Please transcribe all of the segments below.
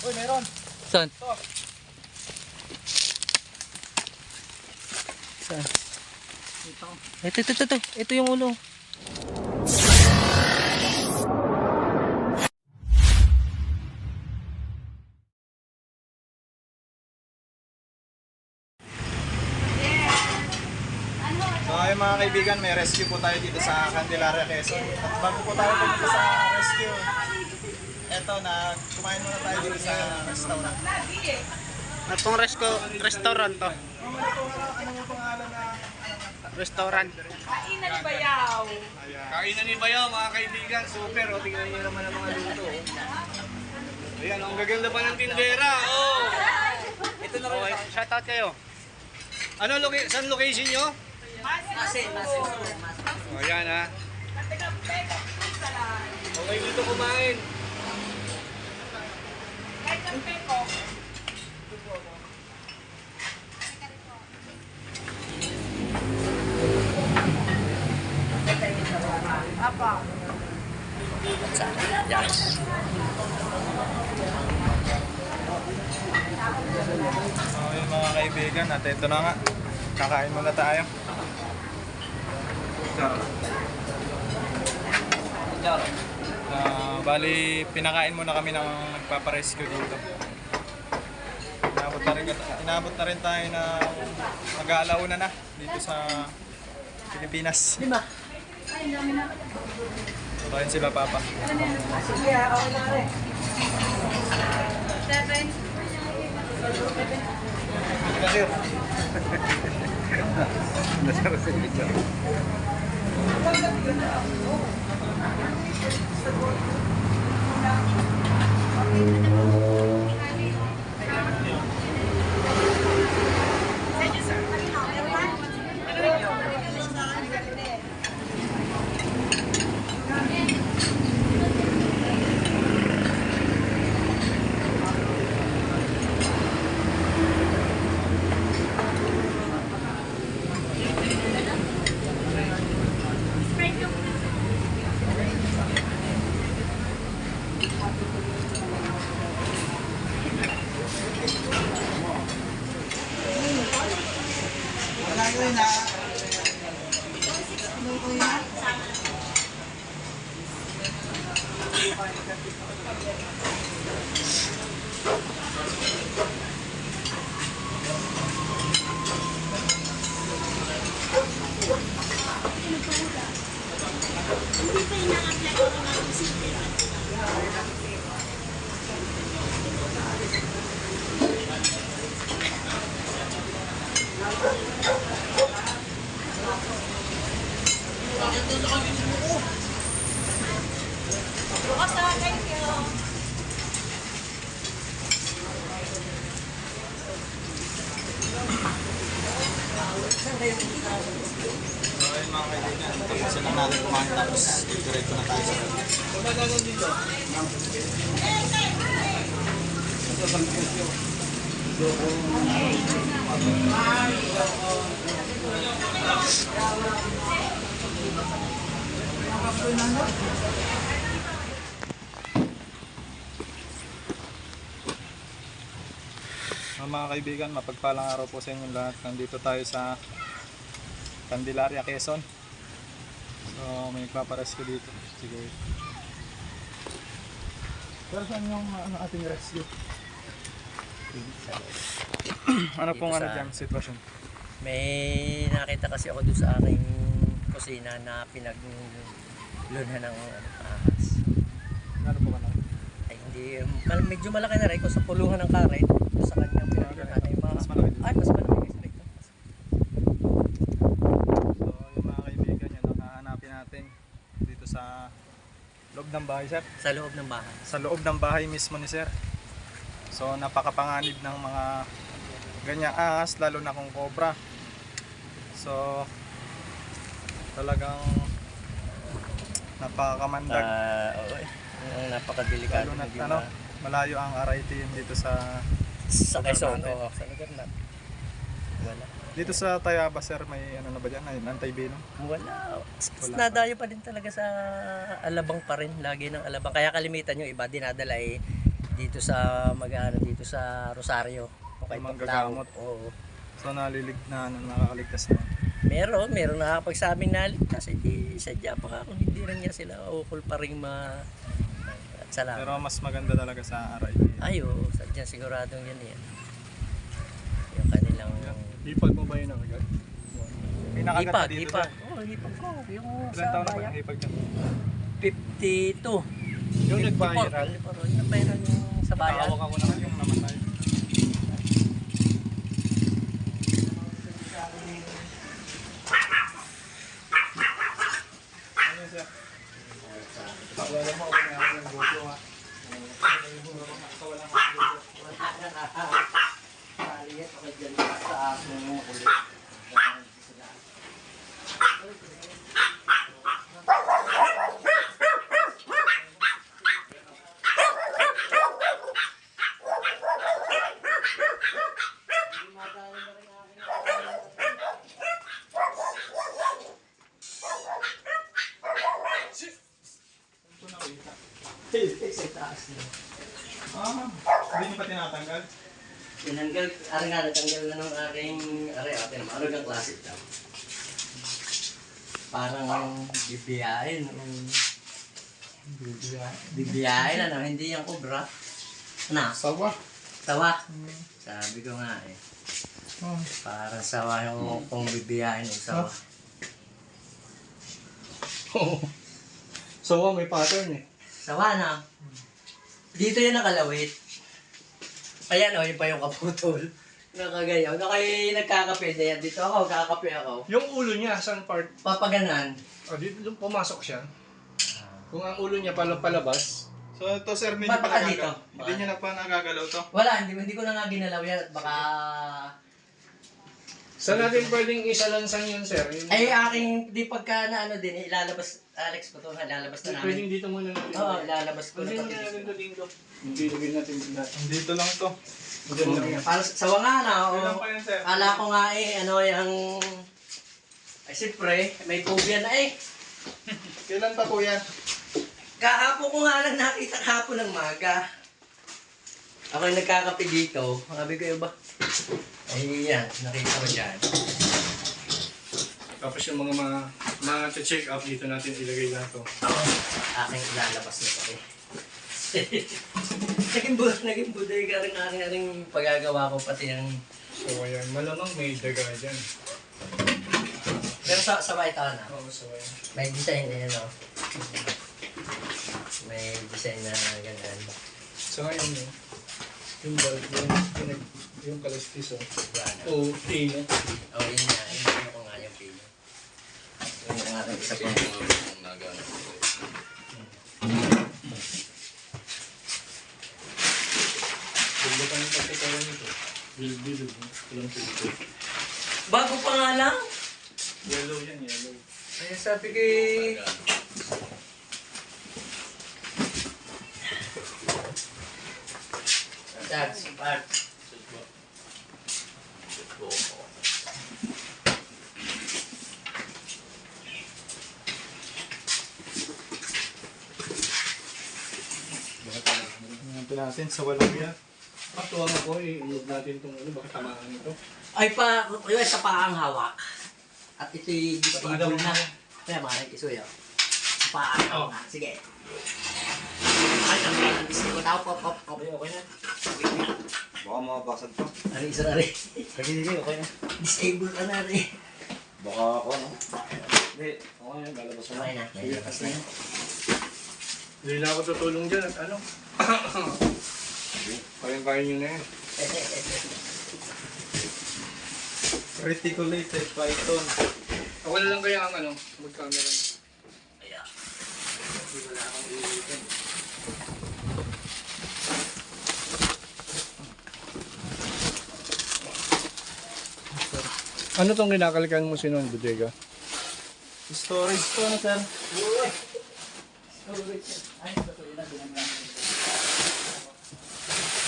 Uy, meron. Saan? Ito. Saan? Ito. Ito. Ito yung ulo. So ayun mga kaibigan, may rescue po tayo dito sa Candelaria, Quezon. At bago po tayo pumunta sa rescue, eto na kumain muna tayo dito sa restaurant. At pong restaurant to. Ano mo pangalan na Restaurant. Kainan ni Bayaw. Kainan ni Bayaw mga kaibigan. Super. O, tingnan niyo naman ang mga luto. Oh. Ayan, ang gaganda pa ng tindera. Oh. Ito na rin. Okay, shout out kayo. Ano, saan location nyo? Masin. O, ayan ha. Okay, dito kumain. Kahit ang peko. Apa? So ayun mga kaibigan, at ito na nga. Kakain muna tayo. Bali, pinakain muna kami ng nagpaparescue dito. Inabot na rin tayo na mag-aalauna na dito sa Pilipinas. Lima. So ayun sila Papa. Sige, okay na rin. 7. Kasi so ayun mga kaibigan, tapos lang natin kumain tapos diretso na tayo sa mga kaibigan, mapagpalang araw po sa inyong lahat. Nandito tayo sa Candelaria, Quezon. So may nagpaparescue dito. Sige. Pero saan yung ating rescue? Ano pong Dito ano sa- dyan sitwasyon? May nakita kasi ako doon sa aking kusina na pinaglunhan ng ahas. Ano po ka na? Ay hindi, medyo malaki na rin kung sa puluhan ng karet. Sa kanyang pinaglunhan ay Mas malaki dito. Ay, mas malaki kasi rito. So yung mga kaibigan, yan ang hahanapin natin dito sa loob ng bahay, sir. Sa loob ng bahay. Sa loob ng bahay mismo ni sir. So napakapanganib ng mga ganyang ahas, lalo na kung cobra. So talagang napakamandag. Oo. Ang napakadelikado Lalo na hindi ano, malayo ang RITM dito sa sa Quezon. natin. Oo, sa lugar na. Wala. dito sa Tayaba sir, may ano na ba diyan, ay antay-venom? Wala. Wala Nadayo pa din talaga sa alabang pa rin. Lagi ng alabang. Kaya kalimitan yung iba dinadala dito sa dito sa Rosario. Okay, Manggagamot. Oo. So nakakaligtas na. Meron nakakapagsabing naligtas. Hindi sadya pa kung hindi rin niya sila ukol pa rin at salamat. Pero mas maganda talaga sa RIP. Ayo, sadya siguradong yan yan. Yung kanilang Ipag mo ba yun ang agad? May nakagat na dito. hipag. Oh, hipag ko. Yung Ilan sa taon na ba bayan. yung hipag niya? 52. Yung nag-viral? Yung nag-viral yung sa bayan. Nakawak ako naman yung namatay. Ano yun, sir? Pagwala mo, okay na ako ng GoPro ha. Kawalan ko ng GoPro. Aliyat ako dyan sa aso mo ulit. Sa taas niya. Hindi niyo pa tinatanggal? Tinanggal, nga natanggal na ng aking atin naman. Ano kang klase ito? Parang bibiyain. Bibiyain ano, hindi yung kubra. Na, Sawa. sawa. Sabi ko nga eh. Oh. Parang sawa yung kung bibiyain yung sawa. So, may pattern eh. Sawa na. Dito yung nakalawit. Ayan o, yun pa yung kaputol. Nakagayaw. Nagkakape na yan. Dito ako, kakape ako. Yung ulo niya, saan part? Papaganan. Dito pumasok siya. Kung ang ulo niya palabas, So ito sir, hindi Ba't niyo pa baka dito? nagagalaw. Hindi niyo na pa nagagalaw to. Wala, hindi ko na nga ginalaw yan. Baka... saan natin pwedeng isalansan yun, sir? Ay, aking di pagka na ano din, ilalabas, Alex ko to, ilalabas na namin. Pwedeng dito muna natin. Oo, ilalabas ko na Pwede pati. muna natin ito dito. Hindi lagyan natin dito. Dito lang to. Diyan lang yan. Para sa nga na, Ilan pa yan sir? Kala ko nga eh, ano yung... Ay, siyempre, may phobia na eh. Kailan pa po yan? Kahapon ko nga lang nakita kahapon ng maga. Ako yung nagkakape dito. Sabi ko yun ba? Ay, yan. Nakita ko dyan. Tapos yung mga check up dito natin ilagay lang to. Aking ilalabas na ito eh. naging buday ka rin aking pagagawa ko pati yung... So ayan, malamang may daga dyan. Pero sa may taon na. Oo, so ayan. May design na yun o. May design na ganyan. So ngayon yung bulb, yung kalastis oh. Yan. O, no? Oh, yun nga. Yun ko nga yung pino. Yun yung aking isa pang nagano. Pagbutan yung pagkakaroon nito. Bilog, walang filter. Bago pa nga lang. Yellow yan, yellow. Ay, sabi ko eh. That's part. Hanapin natin sa walang yan. Patuwang ako, i-load natin itong ano, baka tamaan ito. Ay pa, yung isa pa ang hawak. At ito'y disable na. Kaya mga nakikisuyo. Paan ako nga. Sige. Ay, ang mga disable na. Pop. Okay na. Baka mabasag pa. Ano isa na rin. Sige, okay na. Disable ka na rin. Baka ako, no? Hindi, okay na, lalabas mo. Okay na. May lakas na yun. Hindi na ako tutulong dyan at ano. Kayang-kaya nyo na yan. Reticulated python. Ako na lang kaya ang ano, mag-camera na. Ayan. Hindi wala akong iulitin. Ano tong kinakalikan mo sinon, Bodega? Storage to na sir.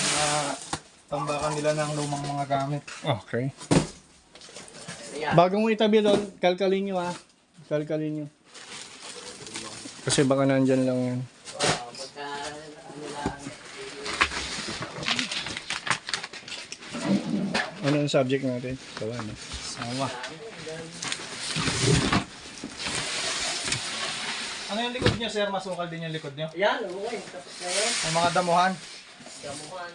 Mga tambakan nila ng lumang mga gamit. Okay. Ayan. Bago mo itabi doon, kalkalin nyo ha. Kalkalin nyo. Kasi baka nandyan lang yan. Pagka ano lang. Anong subject natin? Sawa, no? Sawa. Ano yung likod niyo, sir? Masukal din yung likod niyo? Yan, okay. Tapos na yan. Ang mga damuhan. Damuhan.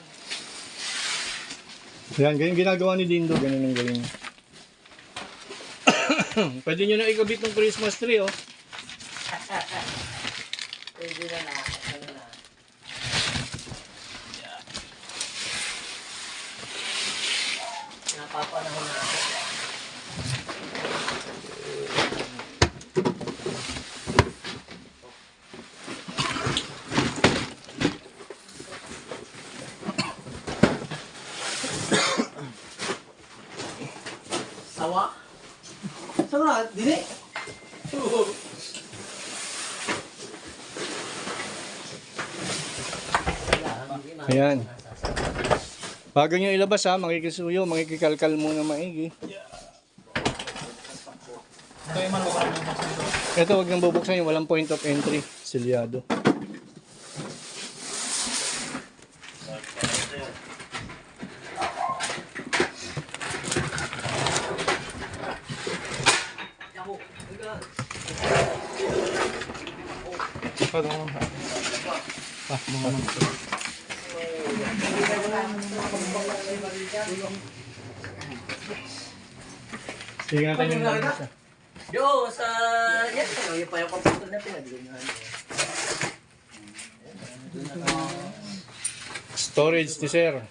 Yan, ganyan ginagawa ni Dindo. Ganun ang galing. Pwede nyo na ikabit ng Christmas tree, oh. Pwede na na. Ano na. Napapanahon na ako. Sawa? Sawa, dili. Ayan. Bago nyo ilabas ha, makikisuyo, makikikalkal muna maigi. Ito yung manukan yung Ito, huwag nang bubuksan yung walang point of entry. Silyado. Sige natin yung labas ha. Yo, sa... Yan, yung pa yung computer na pinagdungan. Storage ni sir.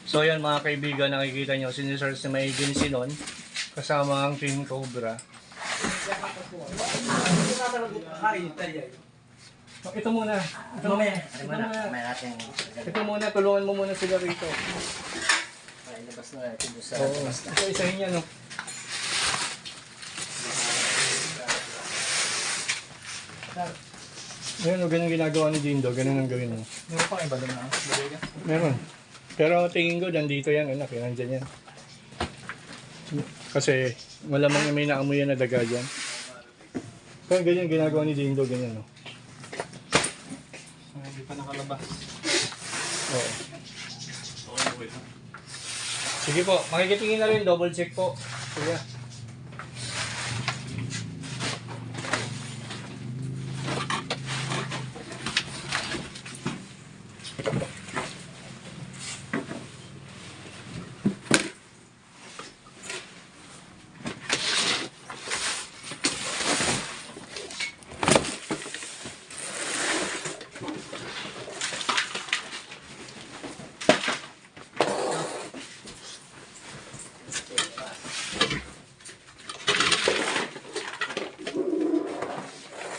So yan mga kaibigan, nakikita nyo, sinesearch na may ginisinon kasama ang Team Cobra. Ito muna. Ito muna. May natin. Ito muna, tulungan mo muna sila rito. Ay, labas na natin doon sa... Oo. Ito isahin niya, no? Ayun, ganun ginagawa ni Dindo, ganun ang gawin mo. Meron pang iba doon na. Meron. Pero tingin ko, nandito yan, anak, nandyan yan. Kasi malamang na may naamoy yan na daga dyan. Kaya ganyan ginagawa ni Dindo, ganyan, no? Hindi pa nakalabas. Oo. Sige po, makikitingin na rin, double check po. Sige.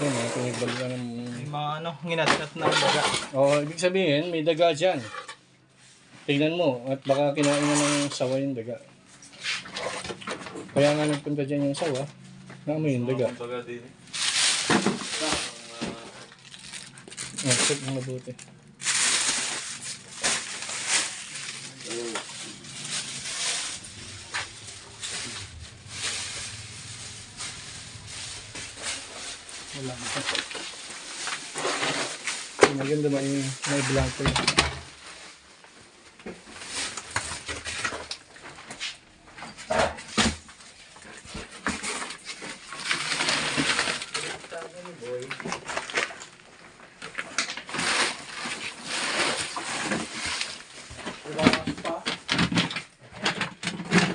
Yan, pinigbalikan ng... May mga nginat-nat na baga. Oo, ibig sabihin, may daga dyan. Tingnan mo, at baka kinain na ng sawa yung daga. Kaya nga nagpunta dyan yung sawa, naamoy yung daga. Check mo mabuti. Wala na. Maganda may blanco yun.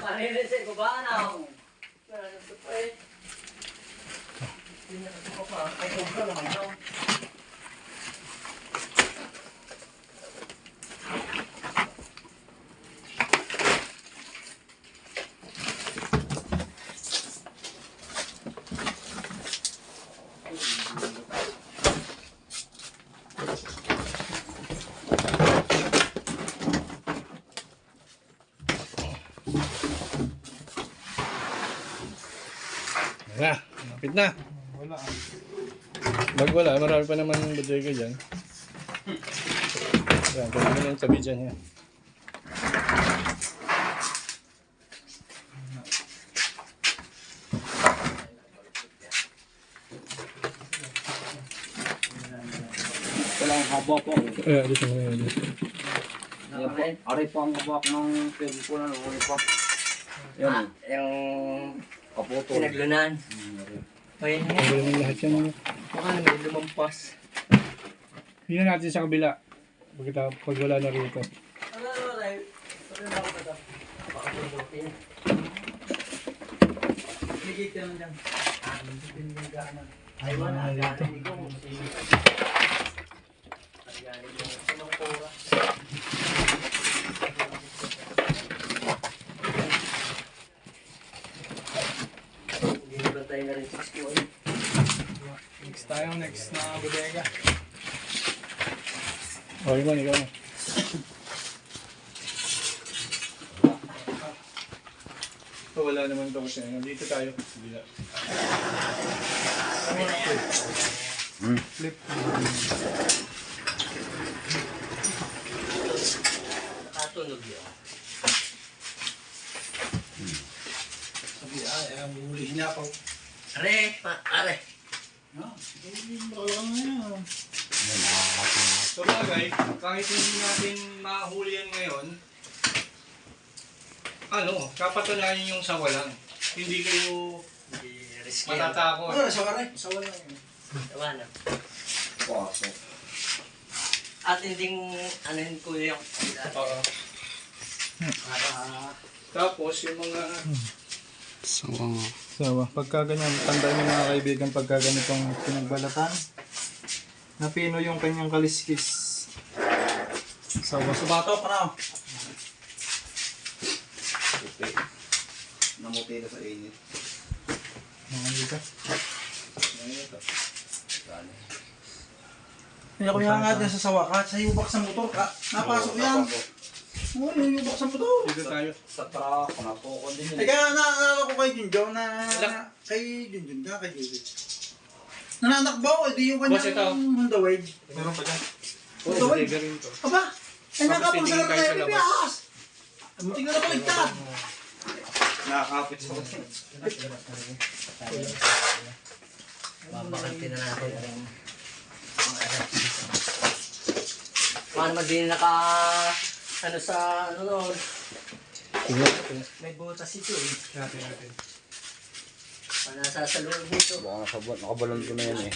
Paninisin ko ba na? Na, lapit na. Wala. Pag wala, marami pa naman bodega dyan. Yan, pwede mo lang tabi dyan yan. Walang haba po. Dito mo yan. Ayan po. Aray po ang habak ng pwede po na nung po. Yan. Yung Kaputol. pinaglunan. O yan nga. Pwede mo lahat yan. Baka may lumampas. Tingnan natin sa kabila. Pag wala na rito. Ay, wala. dito. Bantay na rin 61. Next tayo, next na bodega. Okay man, ikaw na. So, wala naman ito kasi. Dito tayo. Kabila. Flip. Nakatunog yun. Sabi, ang huli niya pa. Are, are. So bagay, kahit hindi natin mahuli yan ngayon, kapatunayan yung sawalan. Hindi kayo Risky. matatakot. Sawalan yun. Tawa na. Pasok. At hindi ano yun ko yung Oo. Tapos yung mga Sawa, pagka ganyan, tandaan niyo mga kaibigan, pagka ganitong pinagbalatan, napino yung kanyang kaliskis. Sawa, subato ka na. Puti. Namuti na sa init. Mga dito. Ito. Gani. Kaya ko nga dyan sa sawa ka, sa yubak sa motor ka, napasok yan. Oo, yung yubak sa motor. dito tayo. Sa truck, napukon din yun. Eh kaya naalala ko kay Junjun kay Junjun ka, kay Judy. Nananakbaw, edi yung Boss, ito. kanyang Honda Wave. Meron pa dyan. Ito, wait. bodega rin to. Aba, ay nakapag sa titingin tayo sa tayo, labas. bibiyas. Muntik na napaligtad. Nakakapit sa kasi. babakantin na natin ang paano man din ano sa ano nun. May butas ito eh. Natin. Paano sa loob nito. Baka nakabalon ko na yan eh.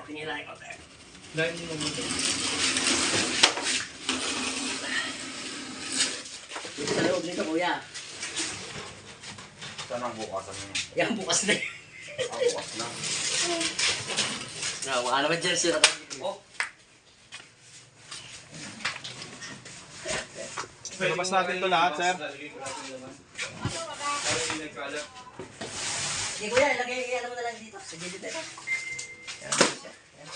Tingnan ko tayo. Dahil mo naman ito. Dito sa loob nito kuya. Saan ang bukasan niya? Yan bukas na yun. Bukas na. Baka naman dyan sila. Oh. Labas natin to lahat, sir. Lalagay ko natin naman. Para hindi nagkalat. Sige kuya, ilagay ano mo na lang dito. Sa gilid na ito. Yan siya. Yan.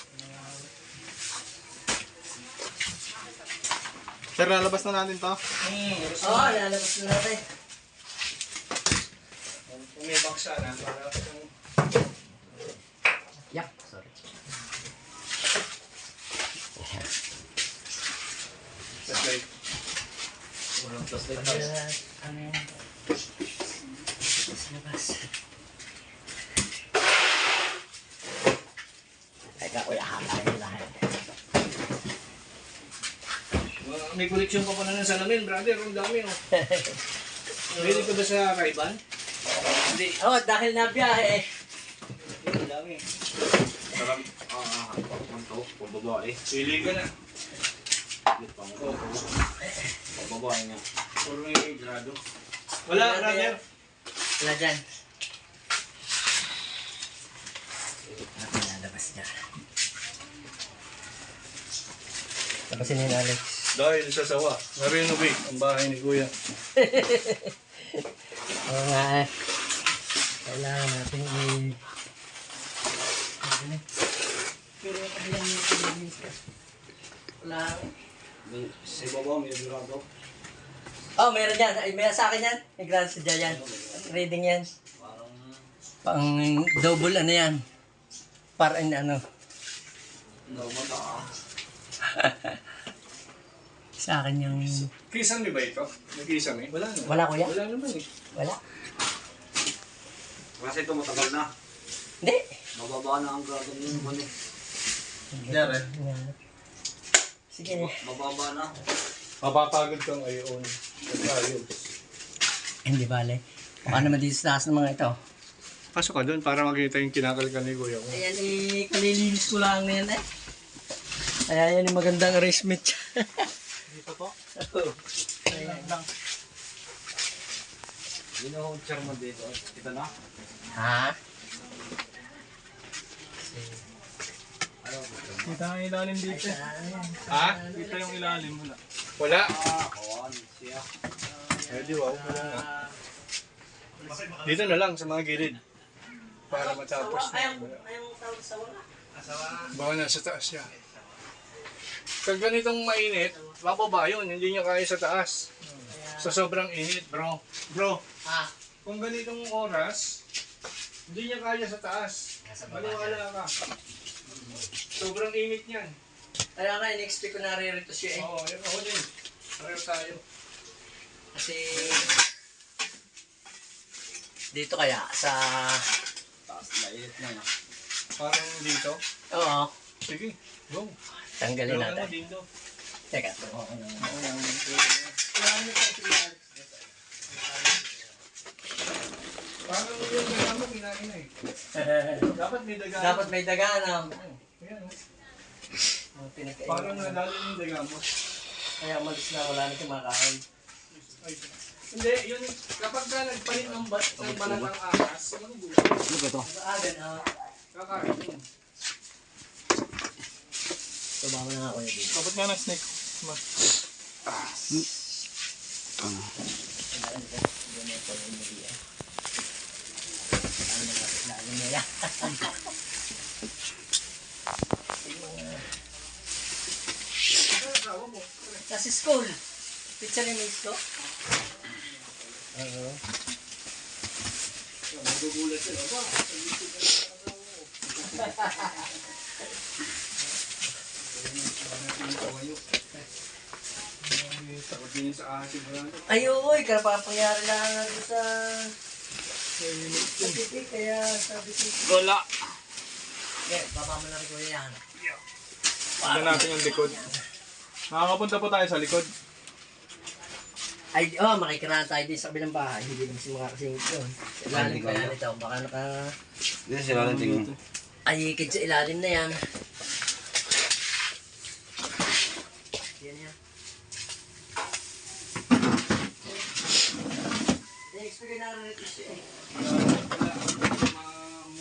Sir, lalabas na natin to. Oo, lalabas na natin. Kung may baksa na, para kung Yak, sorry. just like Walang plastic. Ano yan? Labas. Teka kuya, hakain lahat. may koleksyon pa pala ng salamin, brother. Ang dami, oh. Ready ka ba sa Ray-Ban? Hindi. Oh, dahil nabiyahe. Ang dami. Sarap. Ang to, pagbabae. Pili ka na. Oh, pagbabae niya. Puro may grado. Wala, brother. Wala dyan. Natin lalabas niya. Labasin yun, Alex. Dahil sa sawa, na-renovate ang bahay ni Kuya. Oo nga. Kailangan natin Pero yung kabilang yung pinagin siya. Wala. Sa baba, may grado. Oh, meron yan. Ay, meron sa akin yan. May grado sa dyan. Reading yan. Parang Pang double ano yan. Para ano. Sa akin yung... Kisame ba ito? Nag-kisame? Wala na. Wala kuya? Wala naman eh. Wala. Kasi ito matagal na. Hindi. Mababa na ang gagawin mo eh. Yan Sige. Mababa na. Mapapagod kang ayon. Ayos. Hindi bale. Baka naman dito sa taas ng mga ito. Pasok ka doon para makita yung kinakalkan ni Kuya ko. Ayan eh, kalilinis ko lang na yan eh. Kaya yan yung magandang arrangement. Dito po. Ayan. Lang. Yun ang chair mo dito. Ito na. Ha? Kita ang ilalim dito. Ayan. Ha? Kita yung ilalim. Wala. Wala. Kawan siya. Eh di wow, wala nga. Dito na lang sa mga gilid. Para matapos na. Ayong tawag sa wala. Baka nasa taas siya. Pag ganitong mainit, bababa yun. Hindi niya kaya sa taas. Sa sobrang init, bro. Bro, Ah, kung ganitong oras, hindi niya kaya sa taas. Maniwala ka. Sobrang init niyan. kaya nga, in-expect ko na rin siya eh. Oo, yun ako din. Pareho tayo. Kasi dito kaya sa Taas na init na na. Parang dito. oo, Sige, go. tanggalin Pero natin. ano dito? Teka. Parang yung daga mo, kinain na eh. Dapat may daga. Dapat may daga ano. Ayan, oh. Pinagkain. Parang nadali yung daga mo. Kaya umalis na, wala na siyang makakain. Ay. Hindi, yun, kapag ka nagpalit ng balat ng ahas, ano ba? Ano ba ito? Sa akin, Kakain yun. tubawa na nga ako dito. Dapat nga na snake. Kasi school. Picture ni Miss ko. Magugulat sila ba? Takot din sa ahas yung balat. Ay, uy, karapapangyari lang ako sa titik, kaya sabi ko. Wala. Okay, baba mo na rin ko yan. Tignan natin yung likod. Nakakapunta po tayo sa likod. Ay, makikiraan tayo din sa kabilang bahay. Hindi din si mga kasing ito. Ilalim pa yan ito. Baka naka... Hindi sila lang tingin. Ay, ikid sa ilalim na yan. Yan yan. I-explain na rin ito siya eh.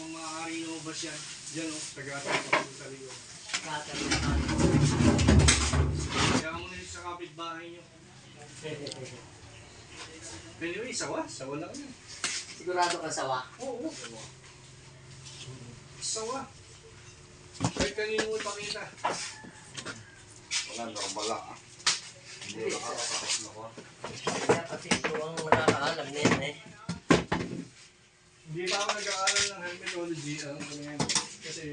Maaari lumabas yan. Diyan o, tagatay pa sa likod. Bata na Kaya mo na sa kapitbahay nyo. Anyway, sawa. Sawa lang yun. sigurado ka sawa. Oo. Sawa. Kahit kanino mo ipakita. Wala, normal lang ah. Hindi nakakasakot na ko. Kaya pati ito ang nakakaalam na yan eh. Hindi pa ako nag-aaral ng hermetology. Alam ko na yan. Kasi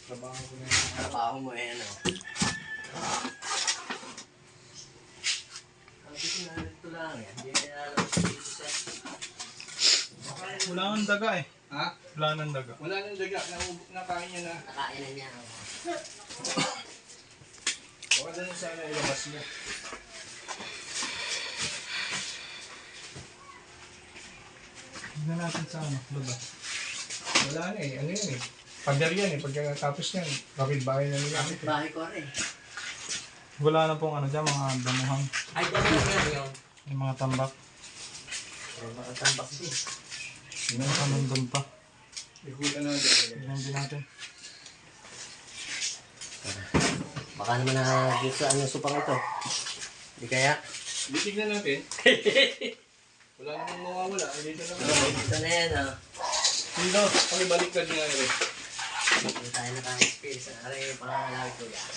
trabaho ko na yan. Trabaho mo eh, ano. Ang kasi nalito lang eh. Hindi na alam ko dito siya. Wala nang daga eh. Ha? Wala nang daga. Wala nang daga. Nakain niya na. Nakain na niya. Baka na sana ilabas mo. Tignan natin sa ano. Baba. Wala na eh. Ano yun eh. Pader yan eh. Pagkatapos yan. Kapitbahay na nila. Bahay ko rin. Wala na pong ano dyan, mga damuhang. Ay, dami na yan yun. Yung mga tambak. Ay, mga tambak din. Yung kanundun pa. Ikutan na natin. Tignan din natin. Baka naman na dito sa ano supang ito. Hindi kaya? Bitignan natin. Wala namang mawawala. Dito na lang. Ito na yan ah. Dito. Pakibaliktad niya rin. Hindi tayo naka-experience. Ano yung pangalalawit ko yan?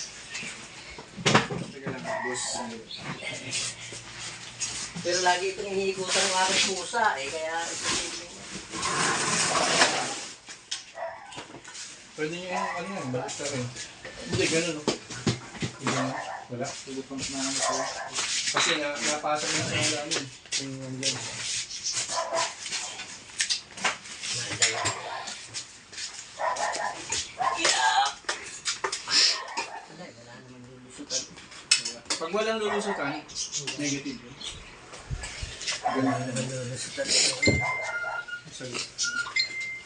Sige lang. Boss. Pero lagi itong hihigutan ng aking pusa eh. Kaya ito Pwede nyo yung ano yan, basta rin. Hindi, ganun no. Hindi na, wala. Kasi napasok na sa ilalim. Yung nandyan. Pag walang lulusutan, negative yun. Sorry.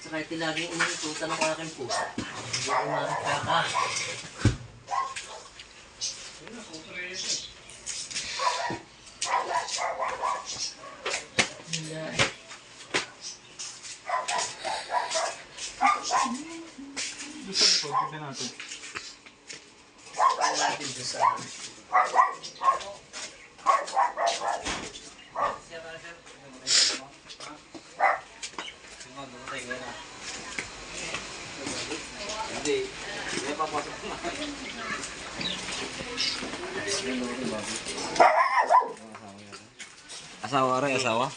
Saka ito laging inututan ng aking puso. Hindi ko makakaka. Gusto ko, tignan natin. Ang natin doon sa... Hindi. Hindi papasok na. Asawa rin, asawa?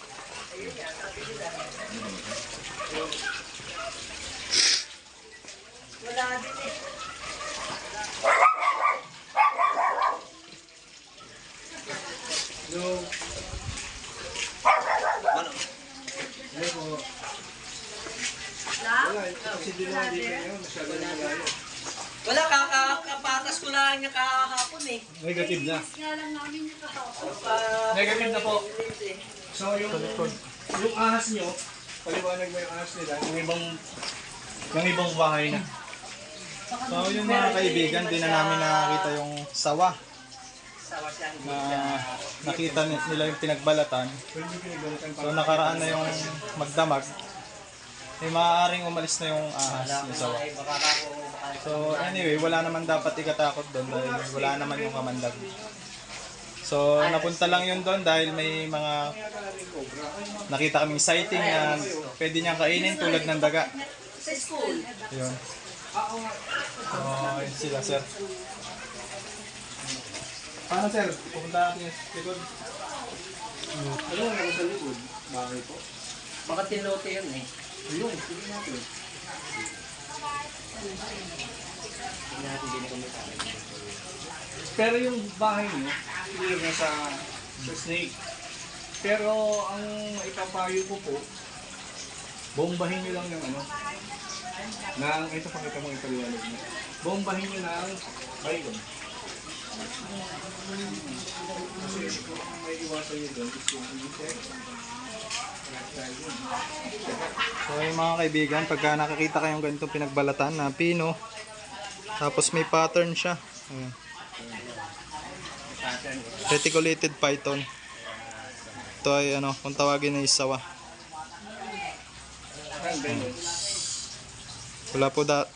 Wala din eh. So, ano po? Wala, kasi di naman dito yun, masyado na malayo. Wala, kakapatas ko lang niya kahapon eh. Negative na. Nga lang namin yung kahapon. Negative na po. So yung ahas nyo, paliwanag mo yung ahas nila, yung ibang bahay na. So yung mga kaibigan, di na namin nakakita yung sawa. Na nakita nila yung pinagbalatan. Pwede pinagbalatan So nakaraan na yung magdamag. Eh maaaring umalis na yung ahas yung sawa. So anyway, wala naman dapat ikatakot doon dahil wala naman yung kamandag. So napunta lang yun doon dahil may mga nakita kaming sighting na pwede niyang kainin tulad ng daga. Sa school. Yun. So yun sila sir. Paano sir? Pupunta natin yung likod. Ano nga sa likod? Bakit po? Baka tilote yun eh. Ayun, sige natin. Tingnan natin din kung may tao. Pero yung bahay nyo, clear na sa snake. Pero ang ipapayo ko po, bombahin nyo lang ng ano, ito pakita mo ipaliwanag mo. Bombahin nyo ng baygon. Kasi kung may iwasan nyo doon, is yung insect. So yung mga kaibigan, pagka nakakita kayong ganitong pinagbalatan na pino, tapos may pattern siya. Ayan. Reticulated python. Ito ay ano, kung tawagin na isawa.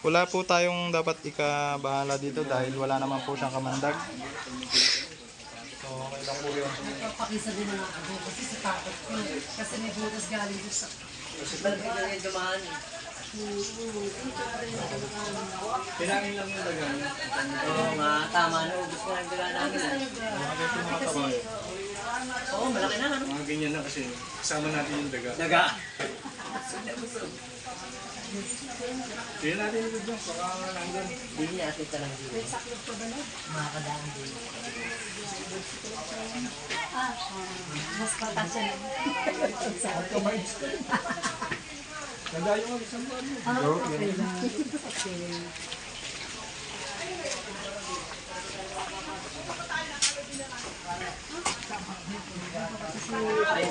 Wala po tayong dapat ikabahala dito dahil wala naman po siyang kamandag. So okay lang po yun. Pakisa din naman ako kasi sa takot ko. Kasi may butas galing doon sa... Balik na rin dumaan. Kailangan lang yung dagan. Oo nga, tama na. Ubus ko lang daga namin. Oo, malaki na ano. Mga ganyan na kasi kasama natin yung daga. Daga. Kaya natin yung daga, baka nandun. Hindi niya atin talang dito. Makakadaan din. Mas patasya na. Nadayo nga isang buwan yun. Okay lang.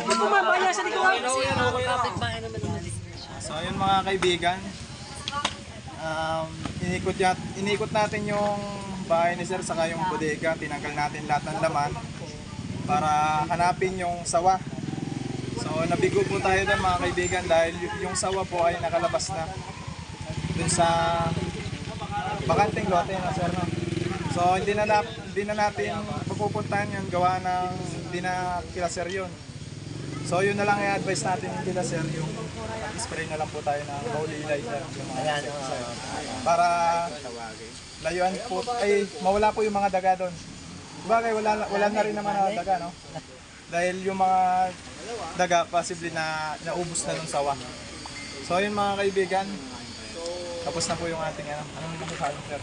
Bumabaya sa likod. So ayun mga kaibigan, inikot natin yung bahay ni sir saka yung bodega, tinanggal natin lahat ng laman para hanapin yung sawa. So nabigo po tayo doon mga kaibigan dahil yung sawa po ay nakalabas na dun sa bakanting lote na sir. No? So hindi na natin pupuntahan yun, gawa ng hindi na kila sir yun. So yun na lang i-advise natin kila sir, yung spray na lang po tayo ng holy lighter yung mga insecticide. Para layuan po, ay mawala po yung mga daga doon. Bagay wala na rin naman na daga, no? Dahil yung mga daga possibly na naubos na ng sawa. So yun mga kaibigan, tapos na po yung ating anong masasabi sir?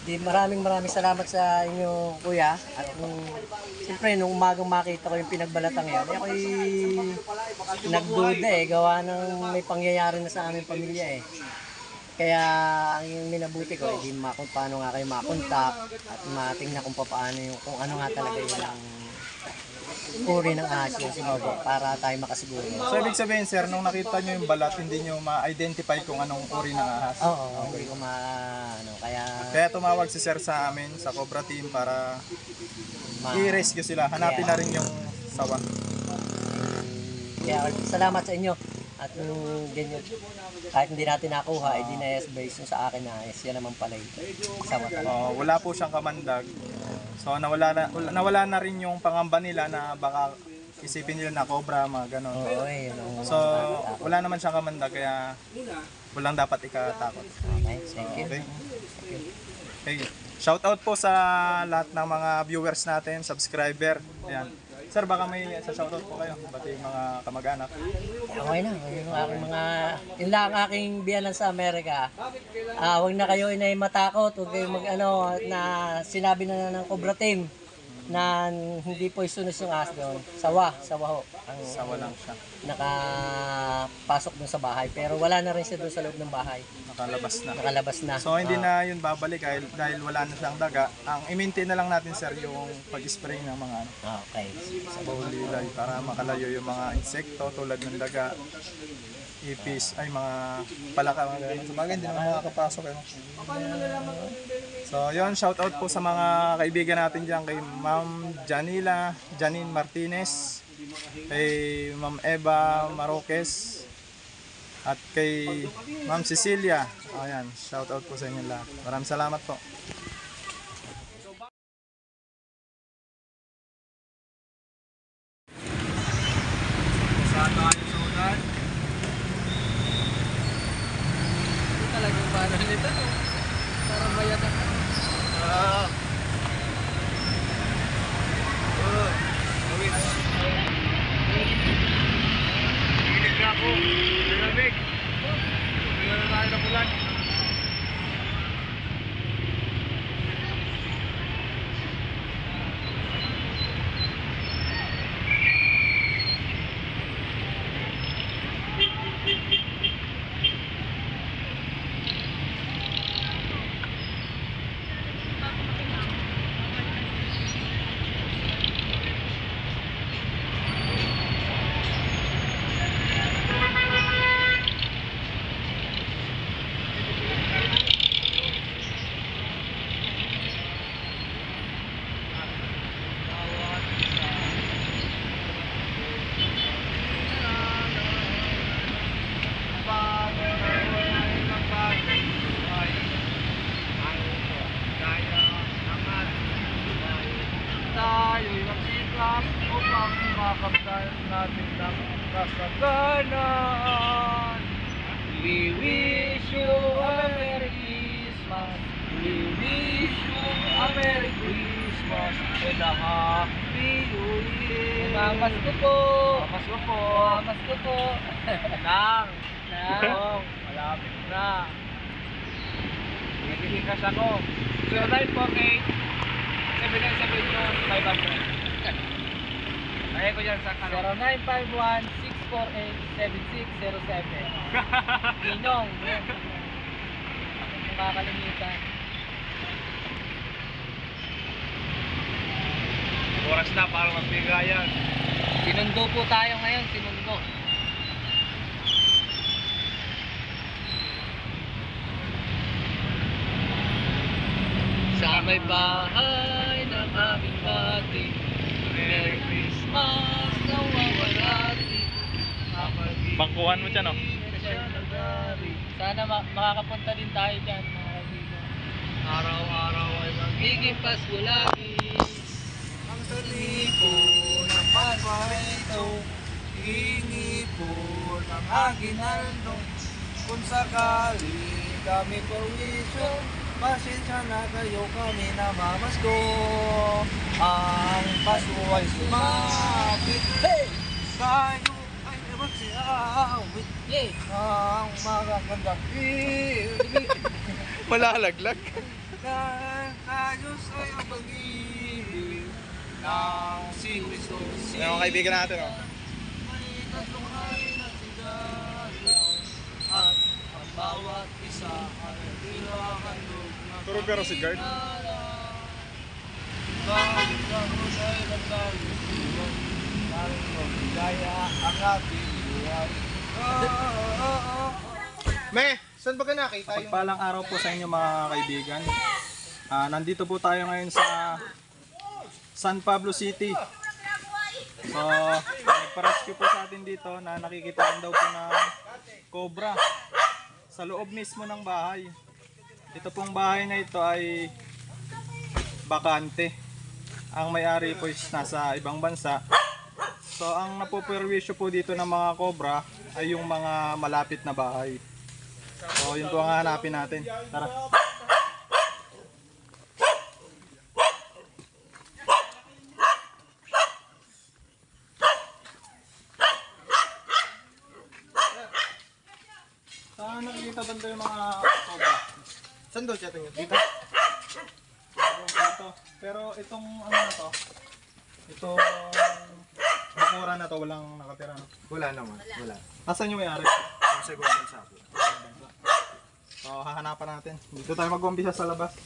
Maraming salamat sa inyo kuya at siyempre nung umagang makita ko yung pinagbalatang yan, ako'y nagduda gawa ng may pangyayari na sa aming pamilya Kaya ang minabuti ko, kung paano nga kayo makontak at matingnan kung paano kung ano nga talaga yung uri ng ahas yung sinubo para tayo makasiguro. So ibig sabihin sir, nung nakita nyo yung balat, hindi nyo ma-identify kung anong uri ng ahas? Oo, hindi ko Kaya tumawag si sir sa amin, sa Cobra Team para i-rescue sila. Hanapin na rin yung sawa. Kaya salamat sa inyo. At ganyan, kahit hindi natin nakuha, di na based sa akin na yan naman pala yung sawa talaga. Wala po siyang kamandag. So nawala na rin yung pangamba nila na baka isipin nila na cobra, mga ganon. So wala naman siyang kamandag kaya walang dapat ikatakot. Okay, thank you. Okay. Shout out po sa lahat ng mga viewers natin, subscriber. Ayan. Sir, baka may shoutout po kayo, pati yung mga kamag-anak. Okay na, yung aking yun lang ang aking biyanan sa Amerika. Huwag na kayo inay matakot, huwag kayo na sinabi na ng Cobra Team na hindi po isunos yung ahas doon. Sawa ho. Sawa lang siya. Nakapasok doon sa bahay, pero wala na rin siya doon sa loob ng bahay. Nakalabas na. So hindi na yun babalik dahil wala na siyang daga. Ang i-maintain na lang natin sir yung pag-spray ng mga Okay. Paulilay para makalayo yung mga insekto tulad ng daga, ipis, ay mga palaka, mga ganun. Sa bagay, hindi naman makakapasok. So yun, shout out po sa mga kaibigan natin dyan, kay Ma'am Janine Martinez, kay Ma'am Eva Maroques, at kay Ma'am Cecilia. Ayan, shout out po sa inyo lahat. Maraming salamat po. Saan tayo sunan? Talagang parang nito, parang mayat ang Hilig na ako. Malamig. Hindi na tayo ng ulan. Tayo'y magsikap upang makamtan natin ng kasaganaan. We wish you a Merry Christmas. We wish you a Merry Christmas and a Happy New Year. Mamas ko po. Mamas ko po. Mamas ko po. Nang. Malapit na. Nagkikikas ako. 0948 797 yun, 500. Kaya ko dyan sa kanong. 0951-648-7607. Ninong. Kung makakalimutan. Oras na para magbigayan. Sinundo po tayo ngayon, sinundo. Sa may bahay ng aming bati, Merry Christmas na wawalati. Bangkuhan mo dyan, Sana makakapunta din tayo dyan, mga kaibigan. Araw-araw ay Magiging Pasko lagi. ang talipo ng pagparito. Hingi po ng aginaldo. Kung sakali kami perwisyo, pasensya na kayo kami na mamasko. Ang Pasko ay sumapit. Hey! Tayo ay ang magagandang Malalaglag. Ayos ay ang pag-ibig ng si Cristo. Yan mga kaibigan natin, oh. At ang bawat isa ay tinahandog na Turog pero si Guard. Me, saan ba ka nakita yung... Pagpalang araw po sa inyo mga kaibigan. Nandito po tayo ngayon sa San Pablo City. So, nagpa-rescue po sa atin dito na nakikitaan daw po ng cobra sa loob mismo ng bahay. Ito pong bahay na ito ay bakante. Ang may-ari po is nasa ibang bansa. So, ang napoperwisyo po dito ng mga cobra ay yung mga malapit na bahay. So, yun po ang hanapin natin. Tara. Saan nakikita banda yung mga cobra? Saan daw siya tingin? Dito. Dito. Pero itong ano na to, itong bakura na to, walang nakatira, no? Wala naman, wala. Asan yung may-ari? Ang segundo sa akin. So, hahanapan natin. Dito tayo mag-umpisa sa labas.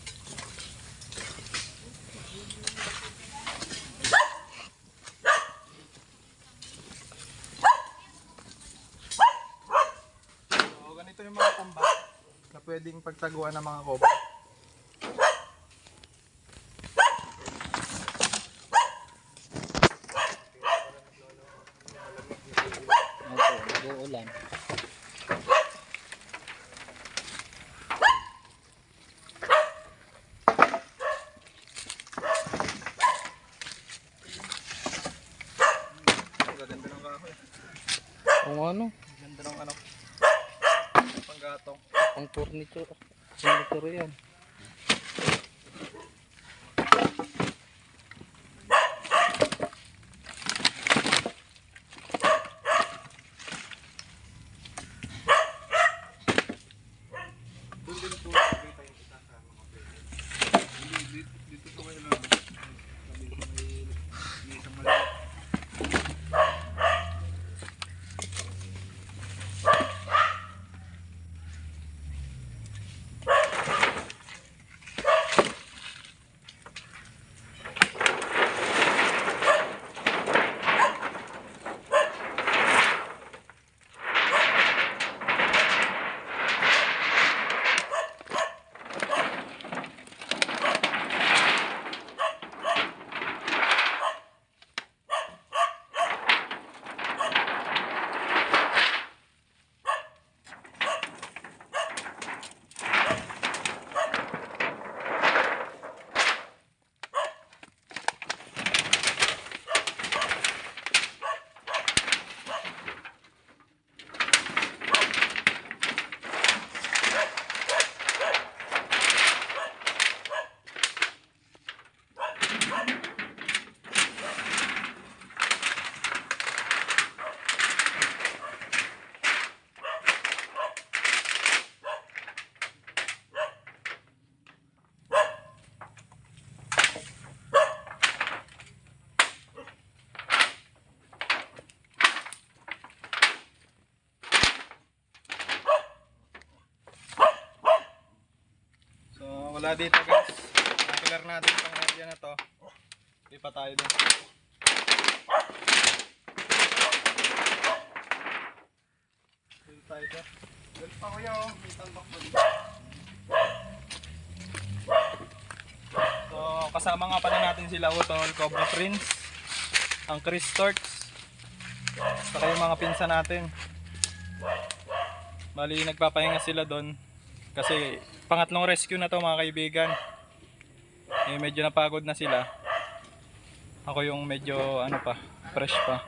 So, ganito yung mga tambak na pwedeng pagtaguan ng mga cobra. Nag-uulan. Ganda ng kahoy. Kung ano, Ganda ng ano. Panggatong. ang furniture. Furniture yan. Wala dito guys. Na-clear natin itong area na to. Lipat tayo dun. Dito tayo dun. Dito pa kuya oh. May tambak pa dito. So kasama nga pala natin sila Utol, Cobra Prince, ang Chris Torts, saka yung mga pinsa natin. Bali nagpapahinga sila doon. Kasi pangatlong rescue na to mga kaibigan. Medyo napagod na sila. Ako yung medyo ano pa, fresh pa.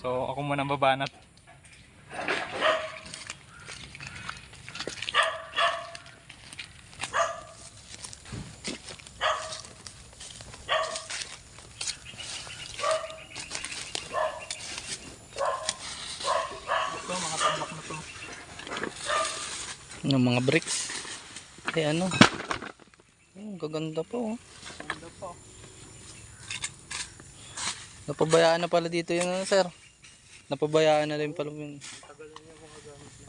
So ako muna babanat. Ng mga bricks. Eh ano? Gaganda po. Ganda po. Napabayaan na pala dito yun, ano, sir. Napabayaan na rin pala yun.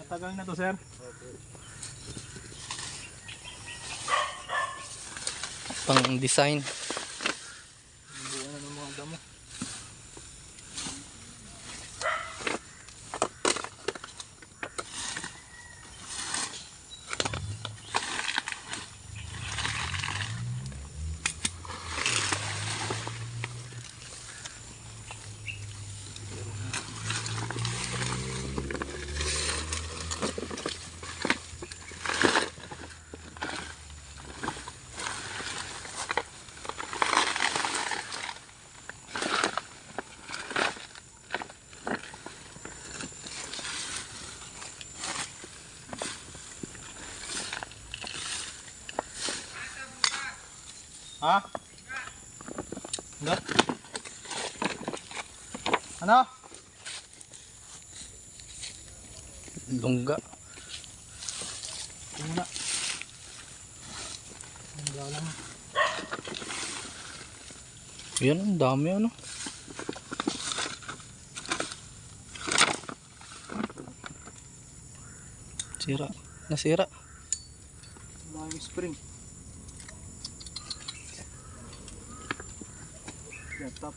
Matagal na to, sir. Pang design. Buwan na ng mga damo. Ha? Ano? Ano? Lungga. Tingnan na. Wala lang. Yan, ang dami ano. Sira. Nasira. Wala yung spring. Laptop.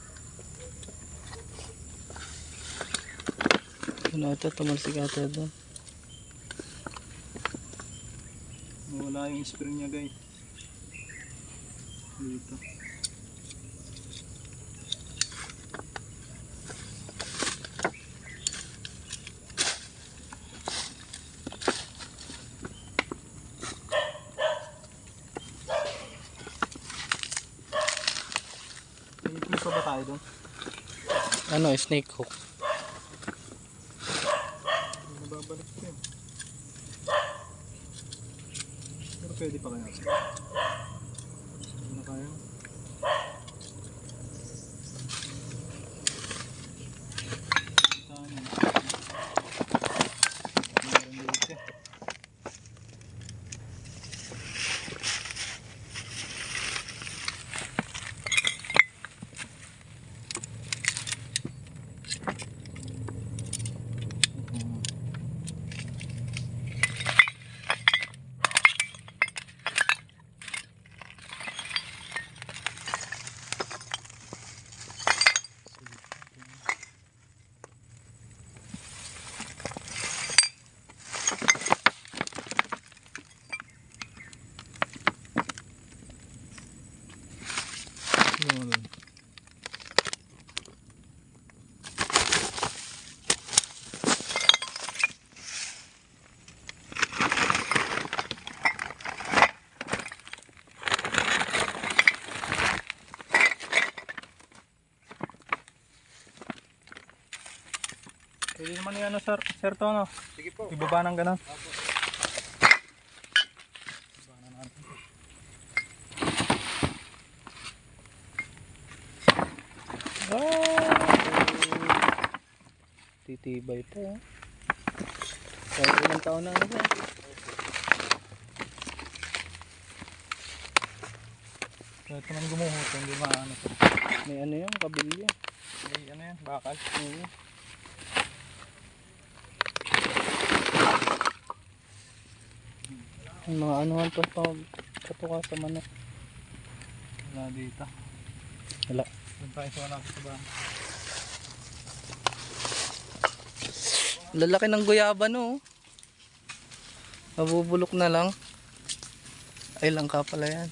Ano ito? Tumalsik ata doon. Wala yung spring niya, guys. Dito. May pa ba tayo doon? Ano? Snake hook. Nababalik ko yun. Pero pwede pa kaya. Hindi na kaya. Saan yun? Meron dito. Yun. Pwede naman yung ano, sir to, no? Sige po. Ibaba ng ganun. Titibay pa. Kahit ilang taon na ano ba? Kahit naman gumuhot, hindi maano to. May ano yan? Kabilya. May ano yan, bakal. Oo. Yung mga anuhan pa patuka sa manok. Wala dito. Wala. Doon tayo sa wala sa bahay. Lalaki ng guyaba no. Mabubulok na lang. Ay langka pala yan.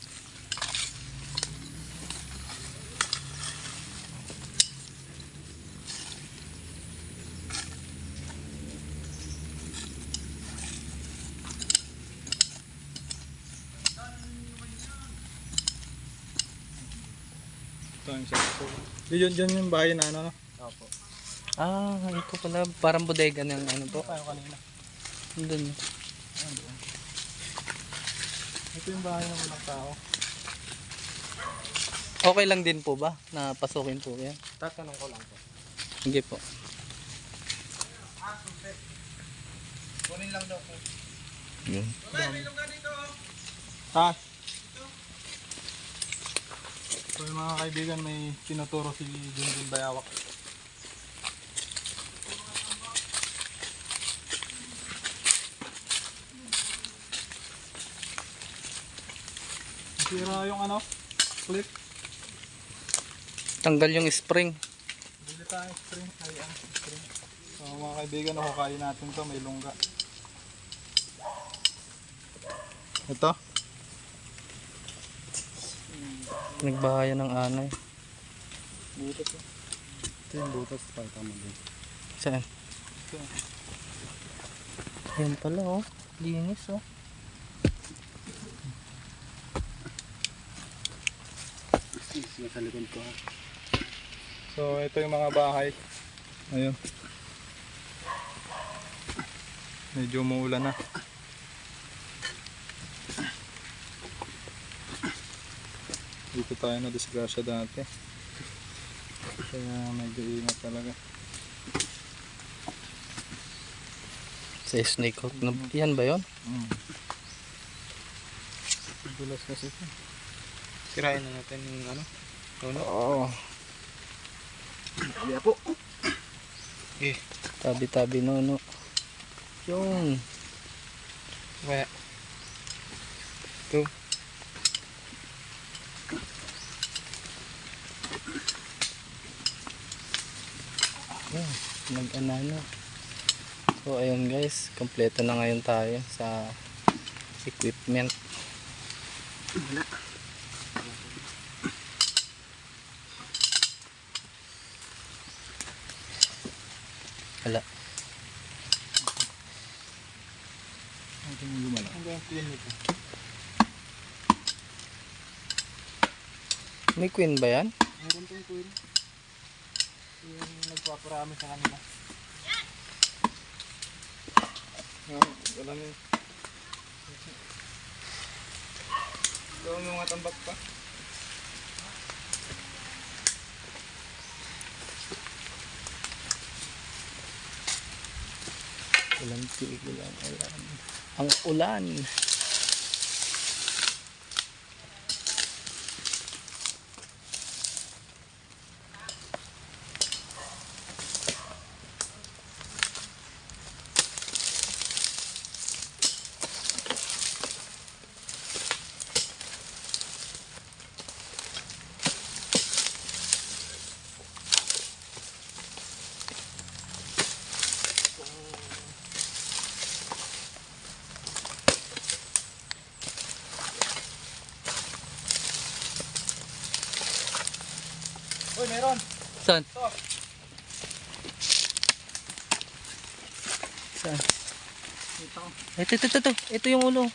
Ito yung sakto. Diyan yung bahay na ano. Opo. Ah, ito pala. Parang bodega ng ano po. Tayo kanina. Doon. Ito yung bahay ng mga tao. Okay lang din po ba? Na pasukin po yan? Tatanong ko lang po. Sige po. Kunin lang daw po. Yun. Ha? So yung mga kaibigan, may tinuturo si Junjun Bayawak. Sira yung ano, clip. Tanggal yung spring. Bili tayo spring. Spring. So mga kaibigan, nakukain natin to, may lungga. Ito. Nagbahaya ng anay. Butas eh. Ito yung butas. Pakita mo din. Saan? Ito. Ayan pala oh. Linis oh. Sa likod ko. So ito yung mga bahay. Ayun. Medyo umuulan na. Dito tayo na disgrasya dati. Kaya medyo ingat talaga. Sa snake hook. Yan ba yun? Dulas kasi ito. Sirain na natin yung ano. Oo. Kaya po. Tabi-tabi no. Yun. Kaya. Nag-anano. So ayun guys, kompleto na ngayon tayo sa equipment. Wala. May queen ba yan? Meron tong queen. Yung nagpaparami sa kanila. Wala na yun. Gawin mo nga tambak pa. Walang tigil ang ulan. Ang ulan. Uy, meron! Saan? Saan? Ito. Ito yung ulo.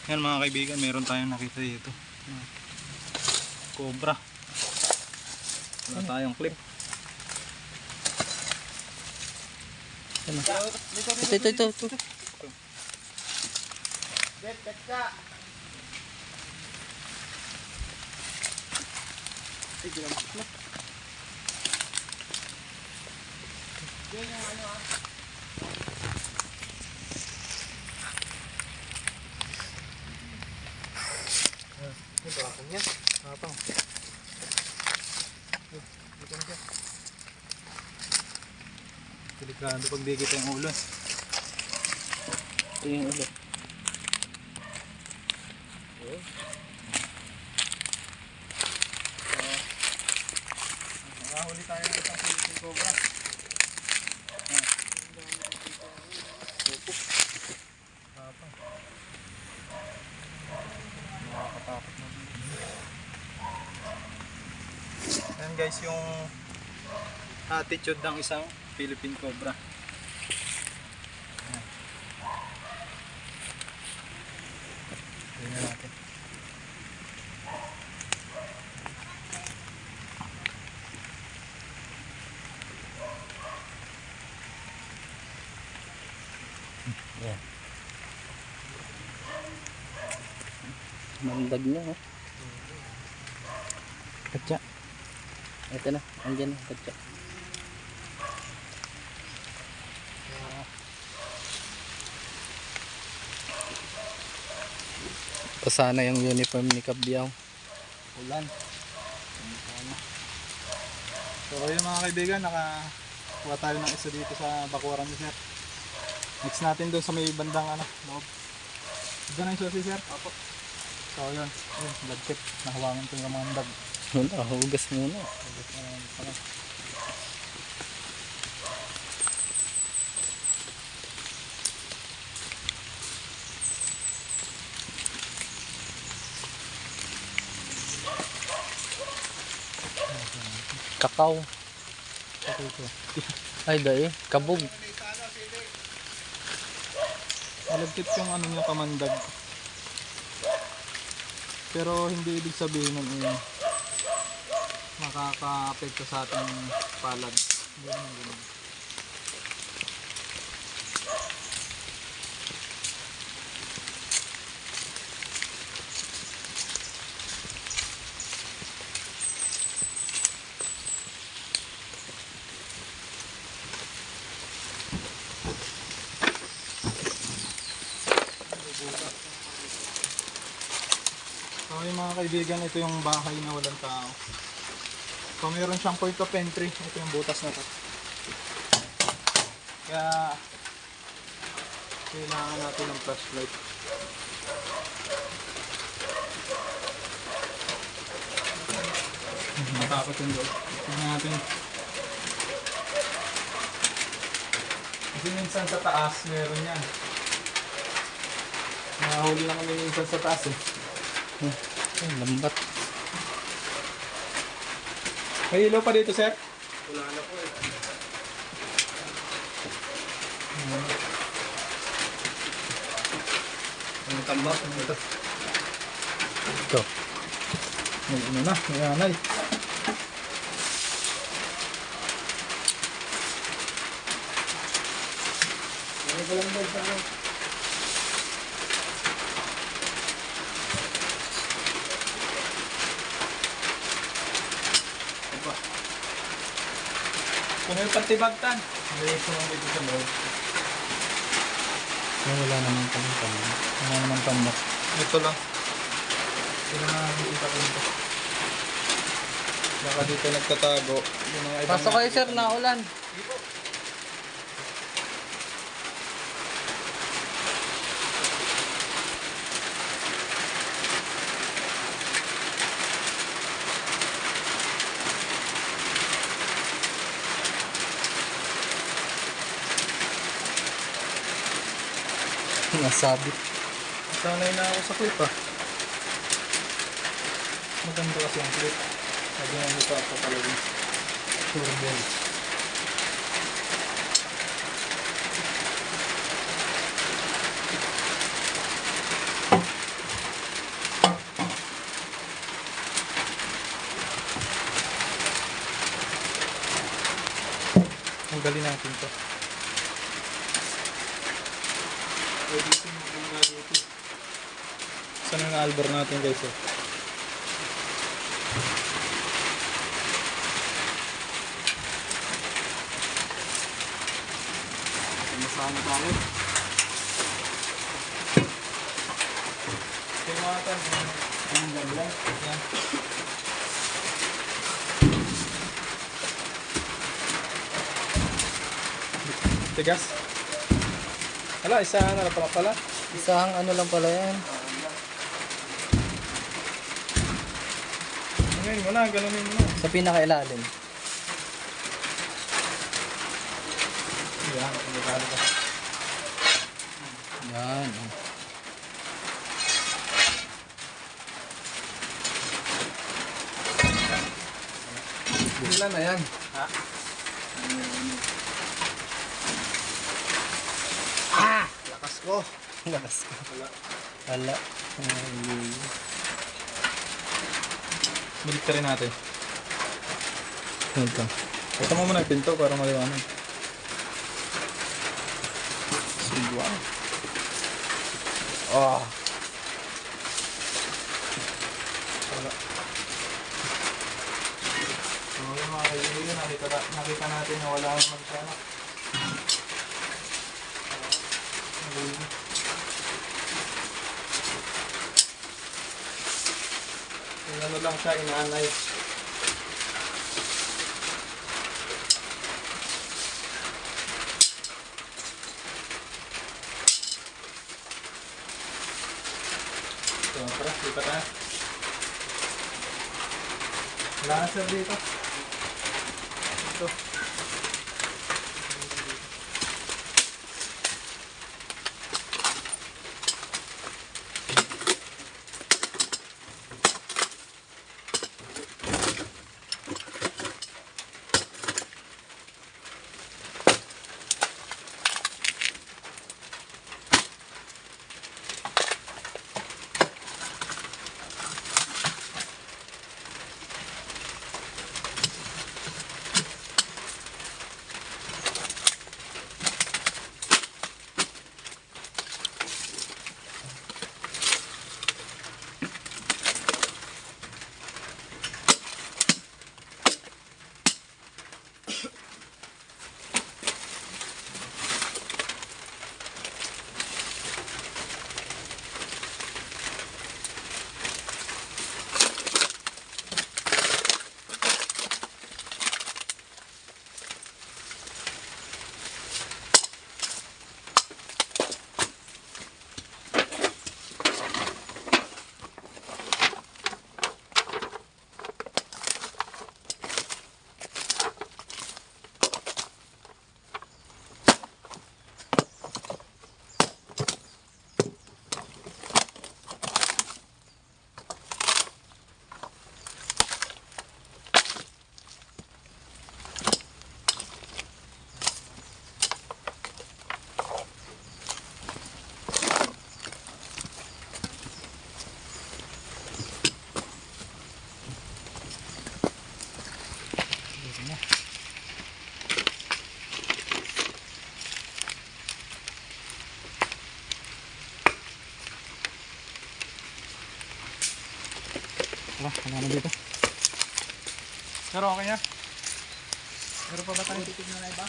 Yan mga kaibigan, meron tayong nakita dito. Cobra. Wala tayong clip. Ito. Delikado pag di kita yung ulo. Ito yung ulo. Nakahuli tayo ng isang Philippine Cobra. Nakakatakot na. Yan guys yung attitude ng isang Philippine Cobra. Tingnan natin. Mandag na oh. Katsa. Ito na. Andyan na. Katsa. Ito sana yung uniform ni Kabyaw. Ulan. So ayun mga kaibigan, nakakuha tayo ng isa dito sa bakuran ni sir. Next natin doon sa may bandang loob. Diyan na yung susi sir? Opo. So yun, blood tip. Nahawangan ko yung mga dag. Wala, hugas muna. Kakao. Ay, dahil. Kabog. Malagkit yung niya kamandag. Pero hindi ibig sabihin nun makaka-apekto sa ating palad. Hindi naman ganun. So yung mga kaibigan, ito yung bahay na walang tao. So mayroon siyang point of entry. Ito yung butas na to. Kaya kailangan natin ng flashlight. Matakot yung doon. Tignan natin. Kasi minsan sa taas meron yan. Nakahuli na kami minsan sa taas eh. Ay, lambat. May ilaw pa dito, sir? Wala na po eh. Ang tambak. Ito. May may anay. Kung yung pantibagtan. Hindi ko lang dito sa loob. Wala naman kami kami. Wala naman tambak. Ito lang. Ito na nakikita ko dito. Baka dito nagtatago. Yung mga ibang Pasok kayo sir, naulan. Nasabit. Sanay na ako sa clip ah. Maganda kasi ang clip. Lagi na nito ako talaga. Turbo. Tanggalin natin to. Saan ang albor natin guys eh? Masama tayo. Kaya mga tan, ang ganda. Yan. Tigas. Hala, isa na pala. Isang ano lang pala yan. Ngayon mo na, ganunin mo na. Sa pinakailalim. Yan, delikado ka. Yan. Ilan na yan? Ha? Lakas ko. Lakas ka. Wala. Ay. Balik ka rin natin. Ito. Ito mo muna yung pinto para maliwanag. Wow. Oh. Wala. So yung mga kaibigan, nakita natin na wala naman siya. Inano lang siya, inaanay. So, tara, lipat na. Wala na sir dito. Ito. Wala na dito. Pero okay na. Meron pa ba tayong titignan na iba?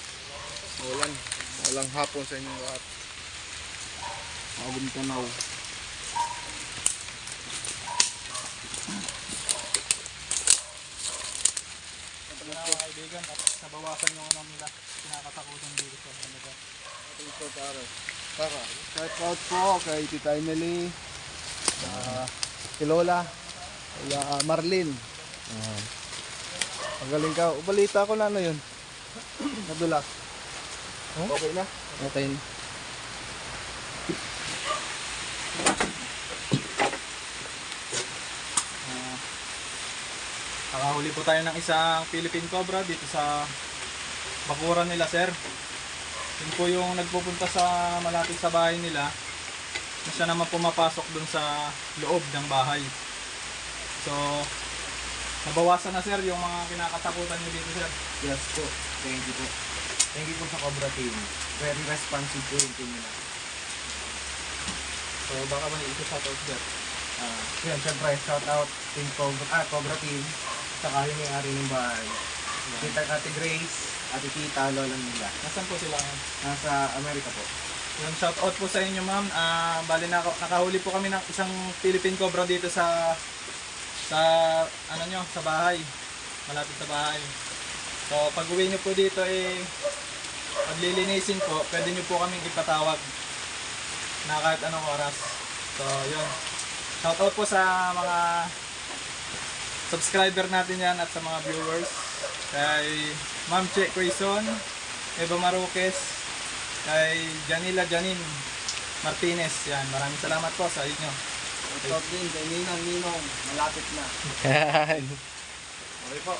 Walang hapon sa inyong lahat. Magandang tanaw. Mga kaibigan, at nabawasan yung ano nila. Kinakatakutan dito sa mga. Shout out po kay Tita Emily, kay Lola, kay Marlene. Magaling ka. Balita ko na ano yun. Nadulas. Okay na? Okay. Nakahuli po tayo ng isang Philippine Cobra dito sa bakuran nila sir. Yun po yung nagpupunta sa malapit sa bahay nila. Na siya naman pumapasok dun sa loob ng bahay. So, nabawasan na sir yung mga kinakatakutan nyo dito sir. Yes po. Thank you po. Thank you po sa Cobra Team. Very responsive po yung team nila. So, baka ba ito sa out sir? Yun, syempre, shout out Team Cobra Team. Saka yung may-ari ng bahay. Tita Ate Grace, Ate Tita, Lola nila. Nasaan po sila ngayon? Nasa Amerika po. Yung shout out po sa inyo ma'am. Bali nakahuli po kami ng isang Philippine Cobra dito sa ano nyo, sa bahay. Malapit sa bahay. So pag uwi nyo po dito paglilinisin po, pwede nyo po kaming ipatawag na kahit anong oras. So yun. Shout out po sa mga subscriber natin yan at sa mga viewers. Kay Ma'am Che Quezon, Eva Maroques, kay Janila Janin Martinez. Yan, maraming salamat po sa inyo. Shout out din kay Ninong, malapit na. Yan. Okay po.